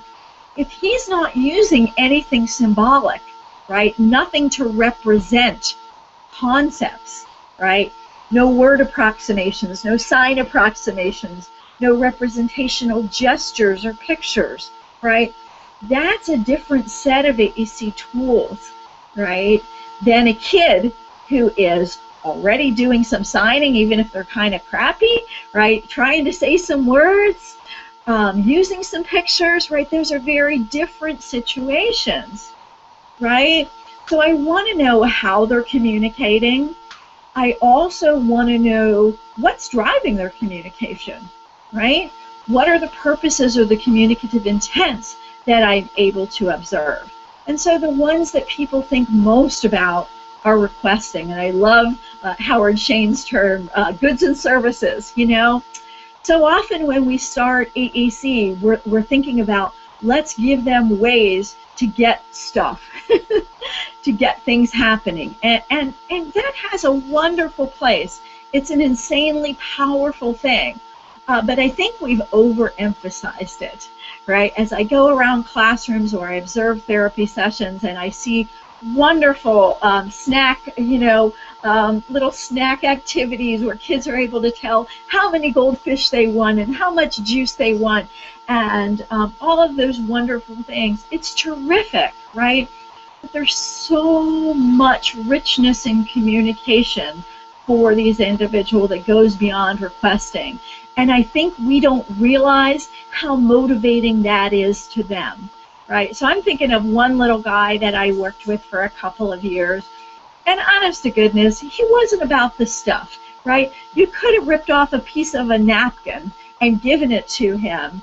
If he's not using anything symbolic, right, nothing to represent concepts, right, no word approximations, no sign approximations, no representational gestures or pictures, right? That's a different set of AAC tools, right, than a kid who is already doing some signing, even if they're kind of crappy, right, trying to say some words, using some pictures, right? Those are very different situations, right? So I want to know how they're communicating. I also want to know what's driving their communication, right? What are the purposes or the communicative intents that I'm able to observe? And so the ones that people think most about are requesting. And I love Howard Shane's term, goods and services, you know. So often when we start AAC, we're thinking about, let's give them ways to get stuff, to get things happening. And that has a wonderful place. It's an insanely powerful thing. But I think we've overemphasized it, right? As I go around classrooms or I observe therapy sessions and I see wonderful snack, little snack activities where kids are able to tell how many goldfish they want and how much juice they want, and all of those wonderful things. It's terrific, right? But there's so much richness in communication for these individuals that goes beyond requesting. And I think we don't realize how motivating that is to them, right? So I'm thinking of one little guy that I worked with for a couple of years, and honest to goodness, he wasn't about the stuff, right? You could have ripped off a piece of a napkin and given it to him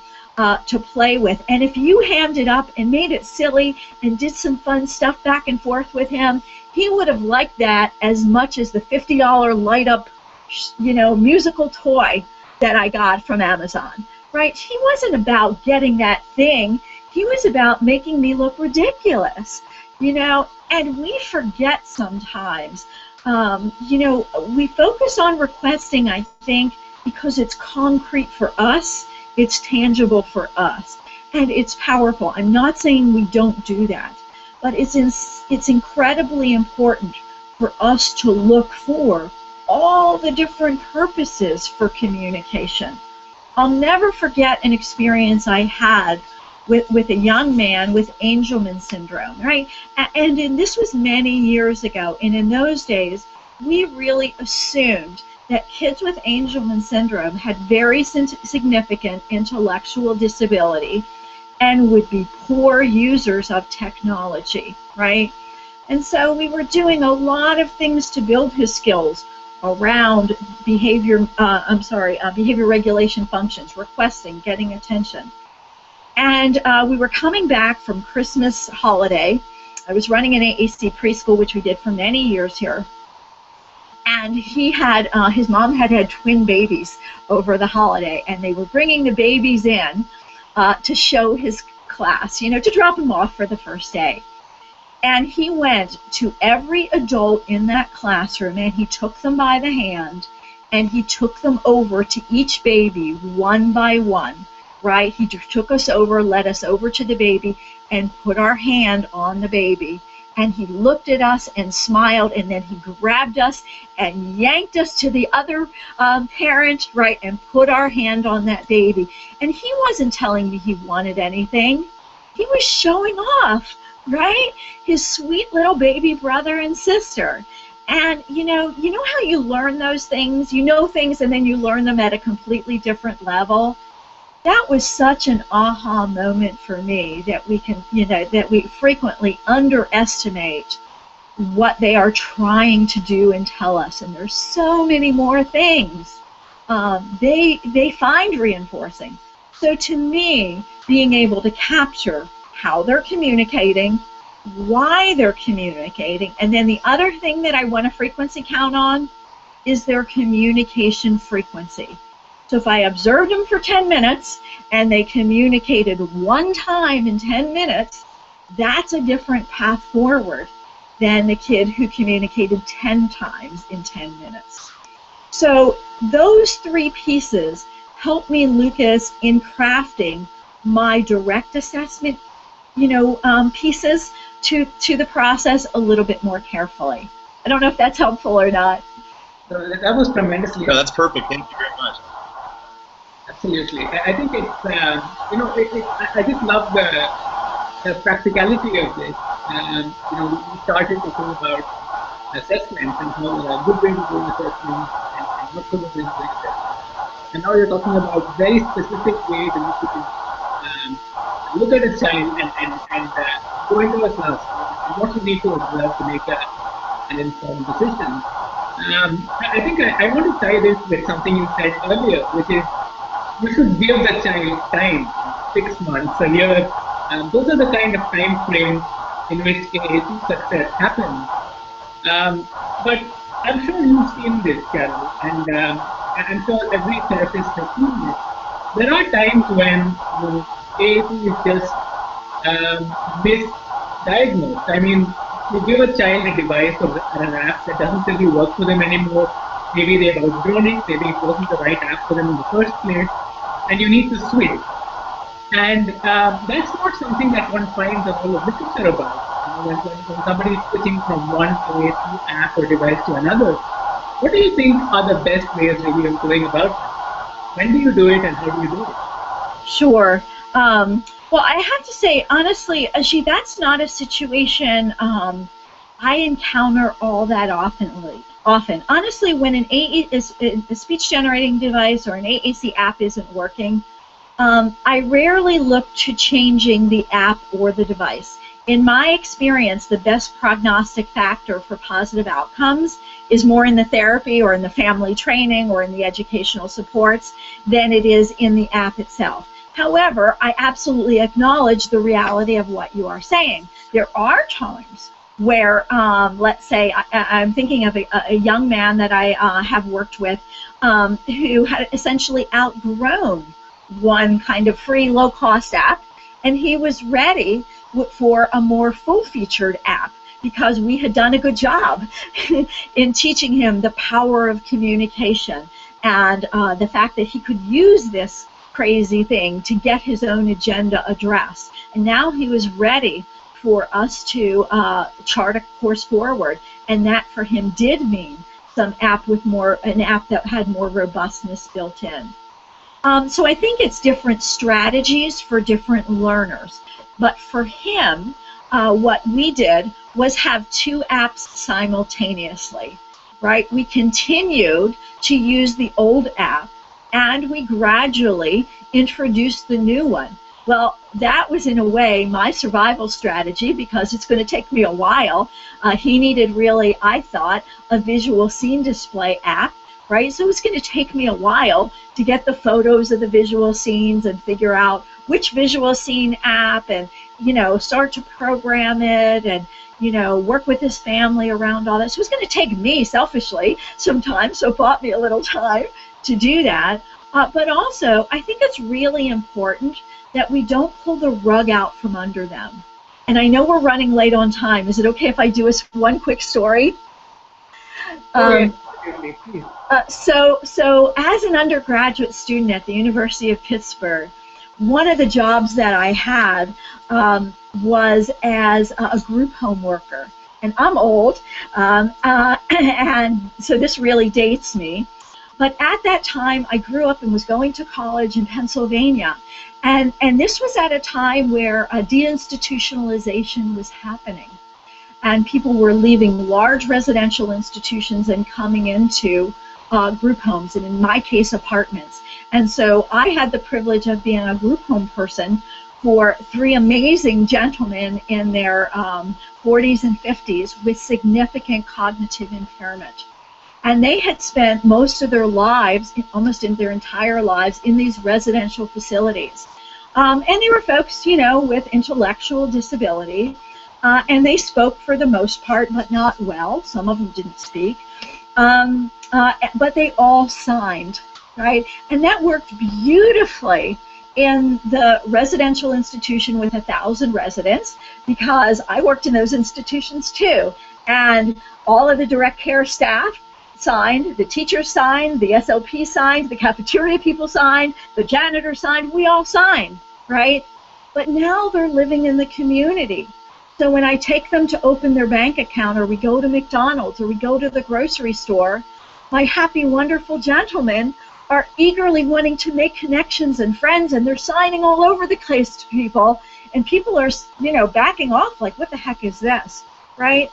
to play with, and if you handed up and made it silly and did some fun stuff back and forth with him, he would have liked that as much as the $50 light-up, musical toy that I got from Amazon, right? He wasn't about getting that thing. He was about making me look ridiculous, and we forget sometimes. We focus on requesting, I think, because it's concrete for us, it's tangible for us, and it's powerful. I'm not saying we don't do that, but it's incredibly important for us to look for all the different purposes for communication. I'll never forget an experience I had with a young man with Angelman syndrome, right? And this was many years ago, and in those days, we really assumed that kids with Angelman syndrome had very significant intellectual disability and would be poor users of technology, right? And so we were doing a lot of things to build his skills around behavior regulation functions, requesting, getting attention. And we were coming back from Christmas holiday. I was running an AAC preschool, which we did for many years here. And he had, his mom had twin babies over the holiday, and they were bringing the babies in to show his class, to drop them off for the first day. And he went to every adult in that classroom, and he took them by the hand, and he took them over to each baby one by one, right? He took us over, led us over to the baby, and put our hand on the baby. And he looked at us and smiled, and then he grabbed us and yanked us to the other parent, right, and put our hand on that baby. And he wasn't telling me he wanted anything. He was showing off, right, his sweet little baby brother and sister. And, you know how you learn those things? You know things, and then you learn them at a completely different level. That was such an aha moment for me that we can, that we frequently underestimate what they are trying to do and tell us. And there's so many more things they find reinforcing. So to me, being able to capture how they're communicating, why they're communicating, and then the other thing that I want to frequency count on is their communication frequency. So if I observed them for 10 minutes and they communicated one time in 10 minutes, that's a different path forward than the kid who communicated 10 times in 10 minutes. So those three pieces help me, Lucas, in crafting my direct assessment, pieces to the process a little bit more carefully. I don't know if that's helpful or not. So that was tremendously. No, that's perfect. Thank you very much. Absolutely. I think it's, I just love the practicality of this. We started talking about assessments and how a good way to do assessments and not so good way to do assessments. And now you're talking about very specific ways in which you can look at a child and go into a class and what you need to observe to make an informed decision. I think I want to tie this with something you said earlier, which is you should give the child time, 6 months, a year. Those are the kind of time frames in which AAC success happens. But I'm sure you've seen this, Carole, and I'm sure every therapist has seen this. There are times when AAC is just misdiagnosed. I mean, you give a child a device or an app that doesn't really work for them anymore. Maybe they've outgrown it, maybe it wasn't the right app for them in the first place, and you need to switch. And that's not something that one finds a whole literature about. When somebody is switching from one AAC app or device to another, what do you think are the best ways really of going about it? When do you do it and how do you do it? Sure. Well, I have to say, honestly, Ajit, that's not a situation I encounter all that often. Honestly, when a speech-generating device or an AAC app isn't working, I rarely look to changing the app or the device. In my experience, the best prognostic factor for positive outcomes is more in the therapy or in the family training or in the educational supports than it is in the app itself. However, I absolutely acknowledge the reality of what you are saying. There are times where, let's say, I'm thinking of a young man that I have worked with who had essentially outgrown one kind of free low-cost app, and he was ready for a more full-featured app because we had done a good job in teaching him the power of communication and the fact that he could use this crazy thing to get his own agenda addressed. And now he was ready for us to chart a course forward, and that for him did mean an app that had more robustness built in. So I think it's different strategies for different learners. But for him, what we did was have two apps simultaneously, right? We continued to use the old app, and we gradually introduced the new one. Well, that was in a way my survival strategy because it's going to take me a while. He needed really, I thought, a visual scene display app, right? So it was going to take me a while to get the photos of the visual scenes and figure out which visual scene app and, start to program it and, work with his family around all that. So it was going to take me, selfishly, some time, so it bought me a little time to do that. But also, I think it's really important that we don't pull the rug out from under them. And I know we're running late on time. Is it okay if I do one quick story? So as an undergraduate student at the University of Pittsburgh, one of the jobs that I had was as a group home worker. And I'm old, and so this really dates me. But at that time, I grew up and was going to college in Pennsylvania. And this was at a time where deinstitutionalization was happening. And people were leaving large residential institutions and coming into group homes, and in my case, apartments. And so I had the privilege of being a group home person for three amazing gentlemen in their 40s and 50s with significant cognitive impairment. And they had spent most of their lives, almost in their entire lives, in these residential facilities. And they were folks, with intellectual disability. And they spoke for the most part, but not well. Some of them didn't speak. But they all signed, right? And that worked beautifully in the residential institution with 1,000 residents, because I worked in those institutions too. And all of the direct care staff signed, the teachers signed, the SLP signed, the cafeteria people signed, the janitor signed, we all signed, right? But now they're living in the community. So when I take them to open their bank account, or we go to McDonald's, or we go to the grocery store, my happy, wonderful gentlemen are eagerly wanting to make connections and friends, and they're signing all over the place to people, and people are, you know, backing off like, what the heck is this, right?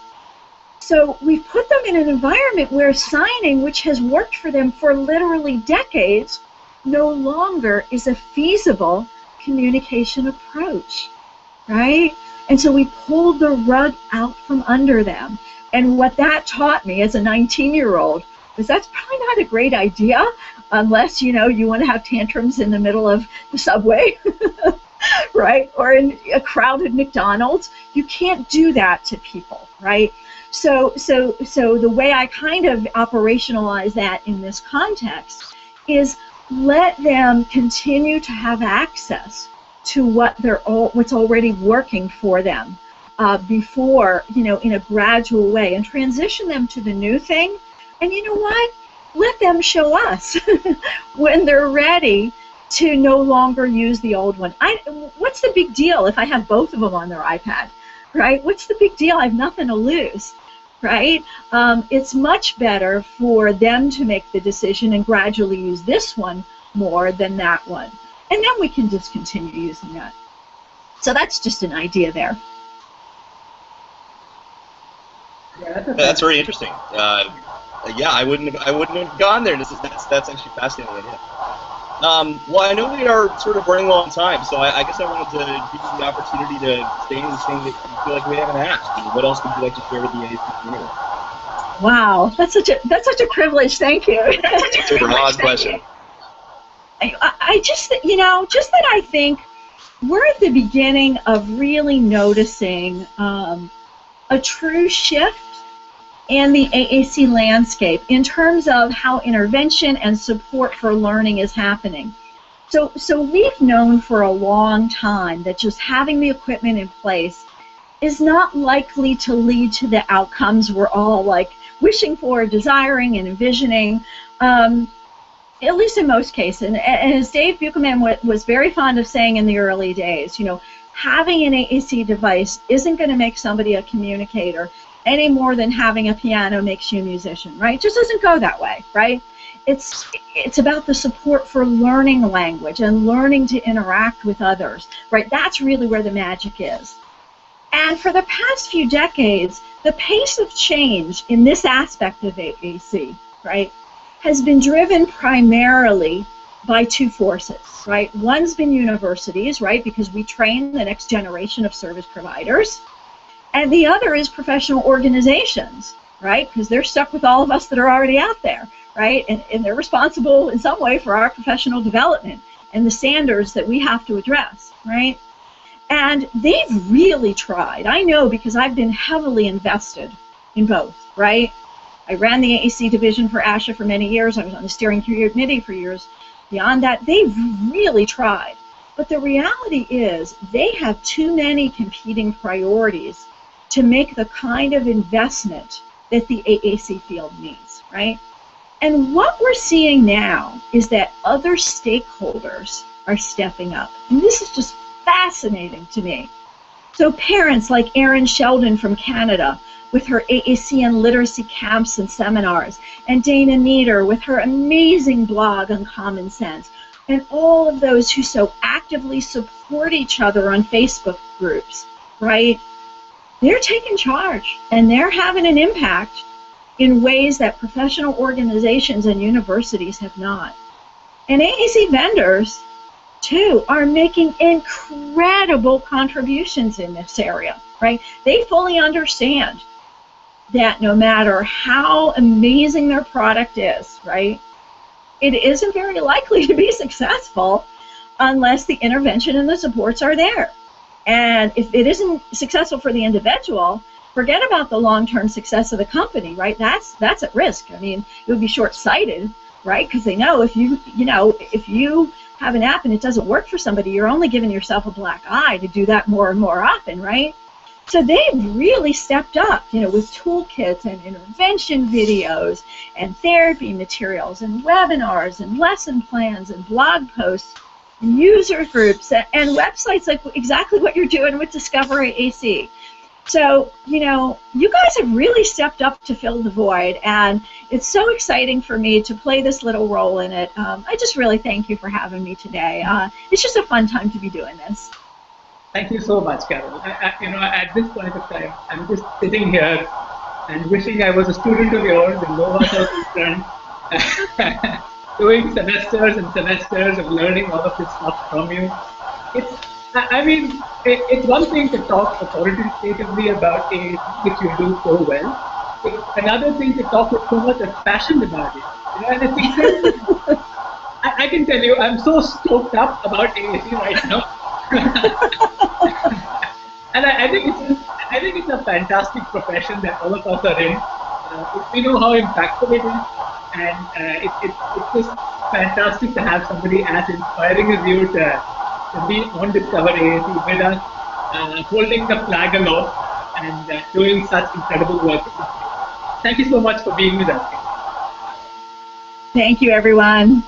So we've put them in an environment where signing, which has worked for them for literally decades, no longer is a feasible communication approach, right? And so we pulled the rug out from under them. And what that taught me as a 19-year-old was that's probably not a great idea unless, you know, you want to have tantrums in the middle of the subway, right? Or in a crowded McDonald's. You can't do that to people, right? So the way I kind of operationalize that in this context is let them continue to have access to what's already working for them before, you know, in a gradual way, and transition them to the new thing. And you know what? Let them show us when they're ready to no longer use the old one. What's the big deal if I have both of them on their iPad, right? What's the big deal? I have nothing to lose, right? It's much better for them to make the decision and gradually use this one more than that one. And then we can just continue using that. So that's just an idea there. Yeah, That's very interesting. Yeah, I wouldn't have gone there. That's actually fascinating. Yeah. Well, I know we are sort of running low on time, so I guess I wanted to give you the opportunity to say anything that you feel like we haven't asked. What else would you like to share with the AAC community? Wow, that's such a privilege. Thank you. It's a broad question. I just, you know, just that I think we're at the beginning of really noticing a true shift in the AAC landscape in terms of how intervention and support for learning is happening. So we've known for a long time that just having the equipment in place is not likely to lead to the outcomes we're all like wishing for, desiring, and envisioning. At least in most cases, and as Dave Buchanan was very fond of saying in the early days, you know, having an AAC device isn't going to make somebody a communicator any more than having a piano makes you a musician, right? It just doesn't go that way, right? It's about the support for learning language and learning to interact with others, right? That's really where the magic is. And for the past few decades, the pace of change in this aspect of AAC, right, has been driven primarily by two forces, right? One's been universities, right, because we train the next generation of service providers, and the other is professional organizations, right, because they're stuck with all of us that are already out there, right, and they're responsible in some way for our professional development and the standards that we have to address, right? And they've really tried. I know because I've been heavily invested in both, right? I ran the AAC division for ASHA for many years. I was on the steering committee for years. Beyond that, they've really tried. But the reality is they have too many competing priorities to make the kind of investment that the AAC field needs, right? And what we're seeing now is that other stakeholders are stepping up. And this is just fascinating to me. So parents like Erin Sheldon from Canada, with her AAC and literacy camps and seminars, and Dana Nieder with her amazing blog on common sense, and all of those who so actively support each other on Facebook groups, right? They're taking charge, and they're having an impact in ways that professional organizations and universities have not. And AAC vendors, too, are making incredible contributions in this area, right? They fully understand that no matter how amazing their product is, right, it isn't very likely to be successful unless the intervention and the supports are there. And if it isn't successful for the individual, forget about the long-term success of the company, right? That's at risk. I mean, it would be short-sighted, right? Because they know if you have an app and it doesn't work for somebody, you're only giving yourself a black eye to do that more and more often, right? So they've really stepped up, you know, with toolkits and intervention videos and therapy materials and webinars and lesson plans and blog posts and user groups and websites like exactly what you're doing with Discover AAC. So, you know, you guys have really stepped up to fill the void, and it's so exciting for me to play this little role in it. I just really thank you for having me today. It's just a fun time to be doing this. Thank you so much, Carole. You know, at this point of time, I'm just sitting here and wishing I was a student of yours and know what I was concerned, doing semesters and semesters of learning all of this stuff from you. I mean, it's one thing to talk authoritatively about a which you do so well. It's another thing to talk with so much passion about it. You know, and it's incredible. I can tell you, I'm so stoked up about AAC right now. And I think it's a fantastic profession that all of us are in. We know how impactful it is, and it's just fantastic to have somebody as inspiring as you to be on Discover AAC with us, holding the flag aloft and doing such incredible work. Thank you so much for being with us. Thank you, everyone.